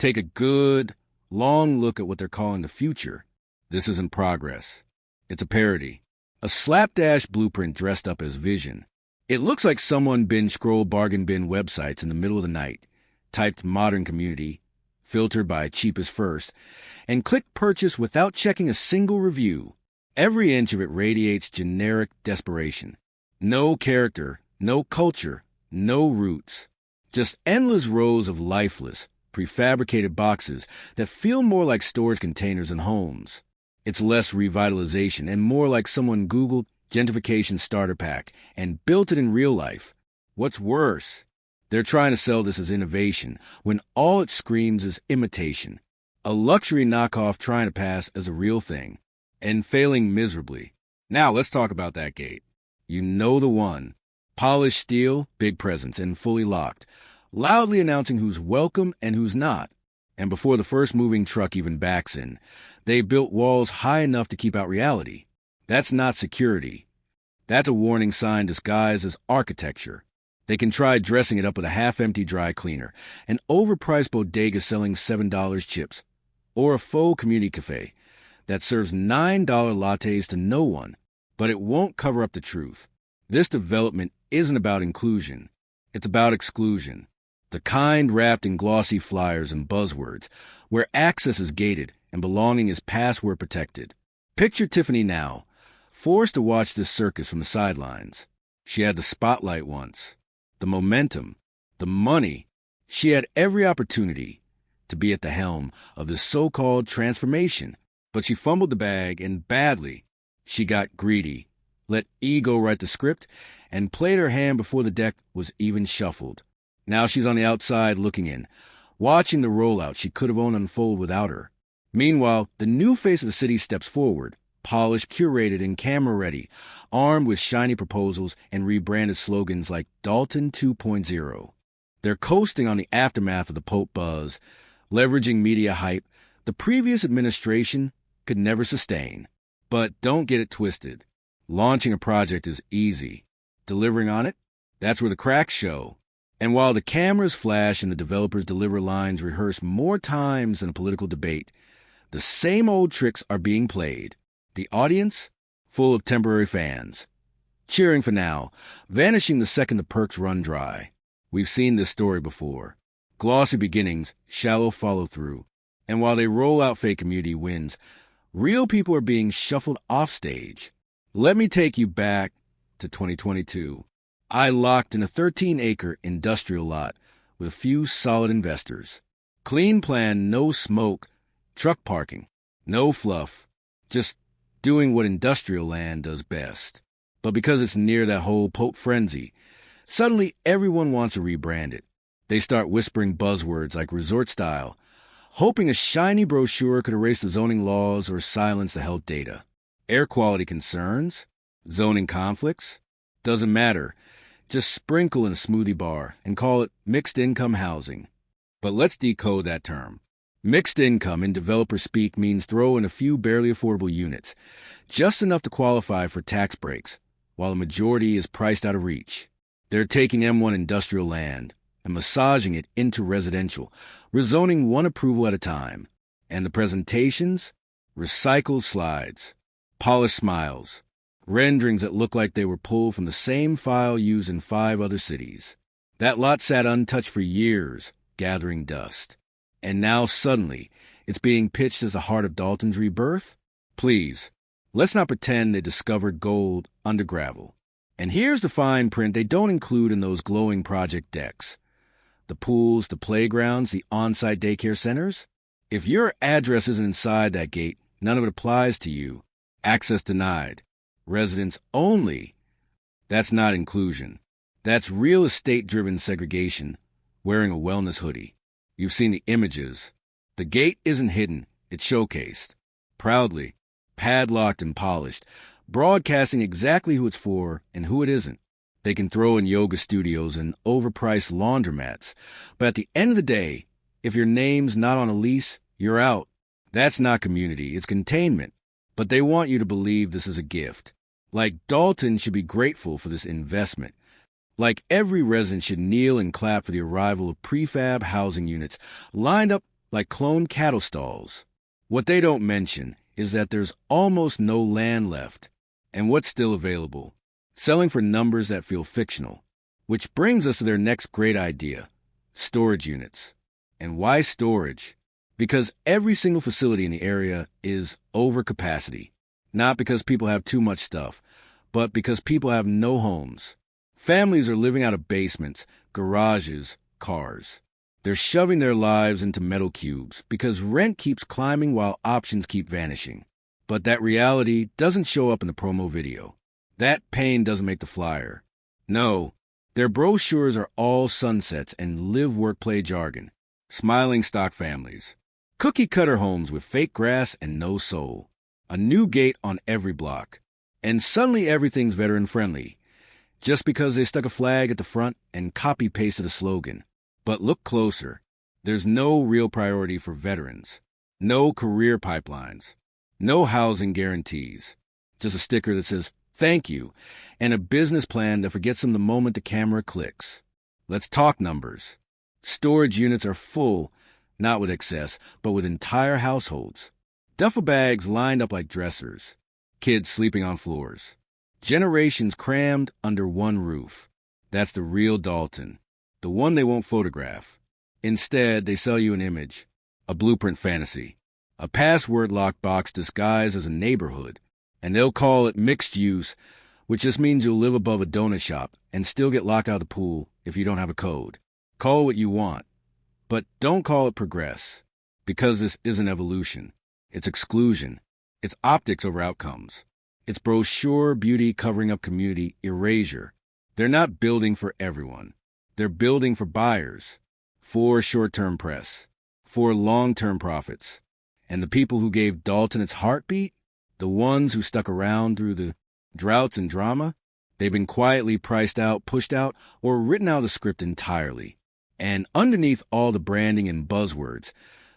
take a good, long look at what they're calling the future. This isn't progress. It's a parody. A slapdash blueprint dressed up as vision. It looks like someone binge-scrolled bargain bin websites in the middle of the night, typed modern community, filtered by cheapest first, and clicked purchase without checking a single review. Every inch of it radiates generic desperation. No character, no culture, no roots. Just endless rows of lifeless, prefabricated boxes that feel more like storage containers than homes. It's less revitalization and more like someone Googled gentrification starter pack and built it in real life. What's worse, they're trying to sell this as innovation when all it screams is imitation. A luxury knockoff trying to pass as a real thing and failing miserably. Now let's talk about that gate. You know the one. Polished steel, big presence, and fully locked, loudly announcing who's welcome and who's not. And before the first moving truck even backs in, they built walls high enough to keep out reality. That's not security. That's a warning sign disguised as architecture. They can try dressing it up with a half-empty dry cleaner, an overpriced bodega selling $7 chips, or a faux community cafe that serves $9 lattes to no one, but it won't cover up the truth. This development isn't about inclusion. It's about exclusion. The kind wrapped in glossy flyers and buzzwords, where access is gated and belonging is password protected. Picture Tiffany now, forced to watch this circus from the sidelines. She had the spotlight once, the momentum, the money. She had every opportunity to be at the helm of this so-called transformation, but she fumbled the bag, and badly. She got greedy, let ego write the script, and played her hand before the deck was even shuffled. Now she's on the outside looking in, watching the rollout she could have owned unfold without her. Meanwhile, the new face of the city steps forward, polished, curated, and camera-ready, armed with shiny proposals and rebranded slogans like Dolton 2.0. They're coasting on the aftermath of the Pope buzz, leveraging media hype the previous administration could never sustain. But don't get it twisted. Launching a project is easy. Delivering on it? That's where the cracks show. And while the cameras flash and the developers deliver lines rehearsed more times than a political debate, the same old tricks are being played. The audience? Full of temporary fans. Cheering for now, vanishing the second the perks run dry. We've seen this story before. Glossy beginnings, shallow follow-through. And while they roll out fake community wins, real people are being shuffled off stage. Let me take you back to 2022. I locked in a 13-acre industrial lot with a few solid investors. Clean plan, no smoke, truck parking, no fluff, just doing what industrial land does best. But because it's near that whole Pope frenzy, suddenly everyone wants to rebrand it. They start whispering buzzwords like resort style, hoping a shiny brochure could erase the zoning laws or silence the health data. Air quality concerns, zoning conflicts, doesn't matter. Just sprinkle in a smoothie bar and call it mixed income housing. But let's decode that term. Mixed income in developer speak means throw in a few barely affordable units, just enough to qualify for tax breaks, while the majority is priced out of reach. They're taking M1 industrial land and massaging it into residential, rezoning one approval at a time. And the presentations? Recycled slides, polished smiles, renderings that look like they were pulled from the same file used in 5 other cities. That lot sat untouched for years, gathering dust. And now suddenly, it's being pitched as the heart of Dolton's rebirth? Please, let's not pretend they discovered gold under gravel. And here's the fine print they don't include in those glowing project decks. The pools, the playgrounds, the on-site daycare centers. If your address isn't inside that gate, none of it applies to you. Access denied. Residents only. That's not inclusion. That's real estate-driven segregation, wearing a wellness hoodie. You've seen the images. The gate isn't hidden, it's showcased. Proudly, padlocked and polished, broadcasting exactly who it's for and who it isn't. They can throw in yoga studios and overpriced laundromats, but at the end of the day, if your name's not on a lease, you're out. That's not community, it's containment. But they want you to believe this is a gift. Like Dolton should be grateful for this investment. Like every resident should kneel and clap for the arrival of prefab housing units lined up like cloned cattle stalls. What they don't mention is that there's almost no land left, and what's still available, selling for numbers that feel fictional. Which brings us to their next great idea, storage units. And why storage? Because every single facility in the area is over capacity. Not because people have too much stuff, but because people have no homes. Families are living out of basements, garages, cars. They're shoving their lives into metal cubes because rent keeps climbing while options keep vanishing. But that reality doesn't show up in the promo video. That pain doesn't make the flyer. No, their brochures are all sunsets and live-work-play jargon. Smiling stock families. Cookie-cutter homes with fake grass and no soul. A new gate on every block. And suddenly everything's veteran-friendly. Just because they stuck a flag at the front and copy-pasted a slogan. But look closer. There's no real priority for veterans. No career pipelines. No housing guarantees. Just a sticker that says, "Thank you," and a business plan that forgets them the moment the camera clicks. Let's talk numbers. Storage units are full, not with excess, but with entire households. Duffel bags lined up like dressers. Kids sleeping on floors. Generations crammed under one roof. That's the real Dolton, the one they won't photograph. Instead, they sell you an image, a blueprint fantasy, a password-locked box disguised as a neighborhood. And they'll call it mixed use, which just means you'll live above a donut shop and still get locked out of the pool if you don't have a code. Call it what you want, but don't call it progress, because this isn't evolution. It's exclusion. It's optics over outcomes. It's brochure beauty covering up community erasure. They're not building for everyone. They're building for buyers, for short-term press, for long-term profits. And the people who gave Dolton its heartbeat, the ones who stuck around through the droughts and drama, they've been quietly priced out, pushed out, or written out of the script entirely. And underneath all the branding and buzzwords,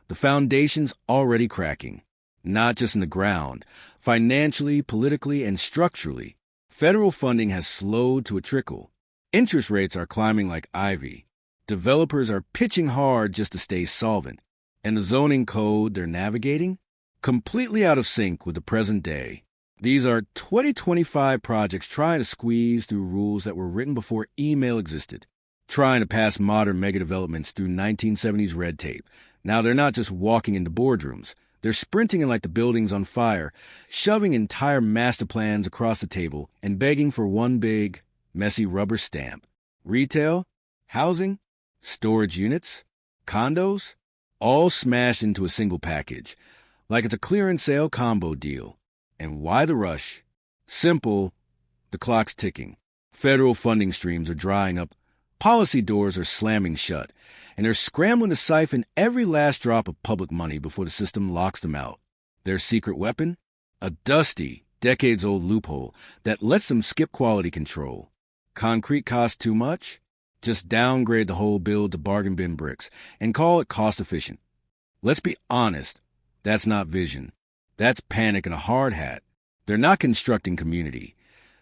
the foundation's already cracking. Not just in the ground, financially, politically, and structurally. Federal funding has slowed to a trickle. Interest rates are climbing like ivy. Developers are pitching hard just to stay solvent. And the zoning code they're navigating? Completely out of sync with the present day. These are 2025 projects trying to squeeze through rules that were written before email existed, trying to pass modern megadevelopments through 1970s red tape. Now they're not just walking into boardrooms. They're sprinting in like the building's on fire, shoving entire master plans across the table and begging for one big, messy rubber stamp. Retail, housing, storage units, condos, all smashed into a single package. Like it's a clearance sale combo deal. And why the rush? Simple, the clock's ticking. Federal funding streams are drying up, policy doors are slamming shut, and they're scrambling to siphon every last drop of public money before the system locks them out. Their secret weapon? A dusty, decades-old loophole that lets them skip quality control. Concrete costs too much? Just downgrade the whole bill to bargain bin bricks and call it cost-efficient. Let's be honest. That's not vision. That's panic in a hard hat. They're not constructing community.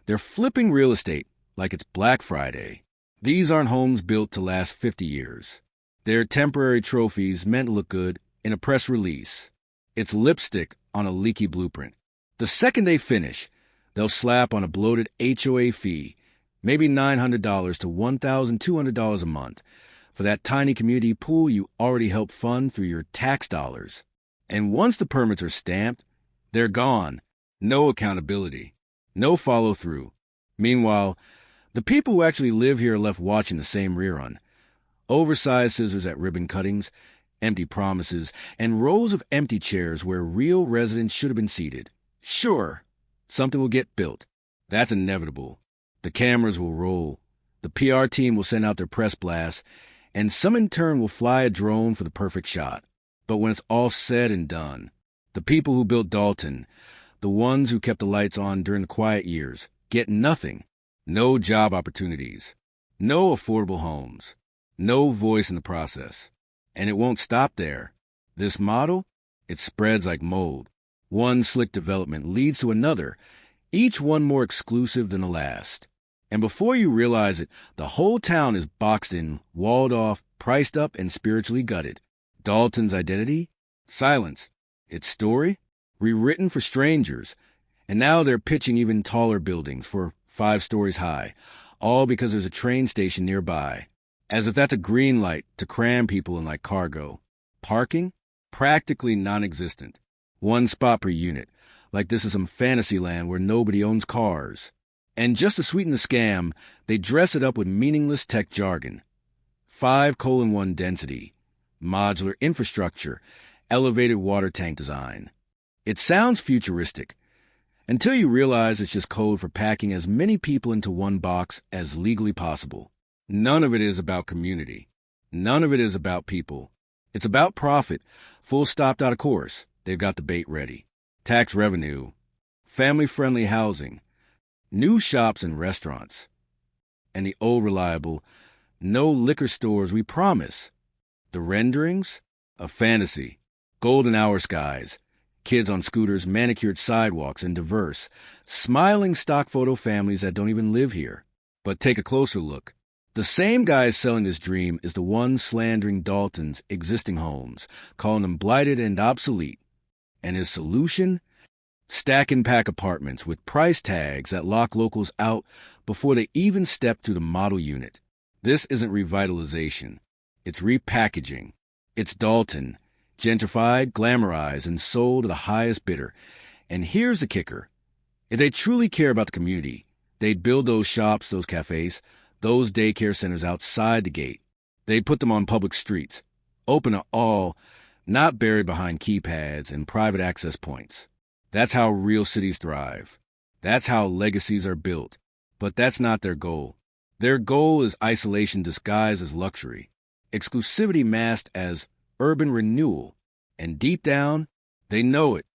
They're flipping real estate like it's Black Friday. These aren't homes built to last 50 years. They're temporary trophies meant to look good in a press release. It's lipstick on a leaky blueprint. The second they finish, they'll slap on a bloated HOA fee, maybe $900 to $1,200 a month, for that tiny community pool you already helped fund through your tax dollars. And once the permits are stamped, they're gone. No accountability. No follow-through. Meanwhile, the people who actually live here are left watching the same rerun. Oversized scissors at ribbon cuttings, empty promises, and rows of empty chairs where real residents should have been seated. Sure, something will get built. That's inevitable. The cameras will roll. The PR team will send out their press blasts, and some intern will fly a drone for the perfect shot. But when it's all said and done, the people who built Dolton, the ones who kept the lights on during the quiet years, get nothing. No job opportunities. No affordable homes. No voice in the process. And it won't stop there. This model, it spreads like mold. One slick development leads to another, each one more exclusive than the last. And before you realize it, the whole town is boxed in, walled off, priced up, and spiritually gutted. Dolton's identity? Silence. Its story? Rewritten for strangers. And now they're pitching even taller buildings for 5 stories high, all because there's a train station nearby. As if that's a green light to cram people in like cargo. Parking? Practically non-existent. 1 spot per unit, like this is some fantasy land where nobody owns cars. And just to sweeten the scam, they dress it up with meaningless tech jargon. 5:1 density, modular infrastructure, elevated water tank design. It sounds futuristic, until you realize it's just code for packing as many people into one box as legally possible. None of it is about community. None of it is about people. It's about profit, full stop out of course. They've got the bait ready. Tax revenue, family-friendly housing, new shops and restaurants, and the old reliable, no liquor stores we promise. The renderings? A fantasy. Golden hour skies, kids on scooters, manicured sidewalks, and diverse, smiling stock photo families that don't even live here. But take a closer look. The same guy selling this dream is the one slandering Dolton's existing homes, calling them blighted and obsolete. And his solution? Stack and pack apartments with price tags that lock locals out before they even step to the model unit. This isn't revitalization. It's repackaging. It's Dolton, gentrified, glamorized, and sold to the highest bidder. And here's the kicker. If they truly care about the community, they'd build those shops, those cafes, those daycare centers outside the gate. They'd put them on public streets, open to all, not buried behind keypads and private access points. That's how real cities thrive. That's how legacies are built. But that's not their goal. Their goal is isolation disguised as luxury, exclusivity masked as urban renewal. And deep down, they know it.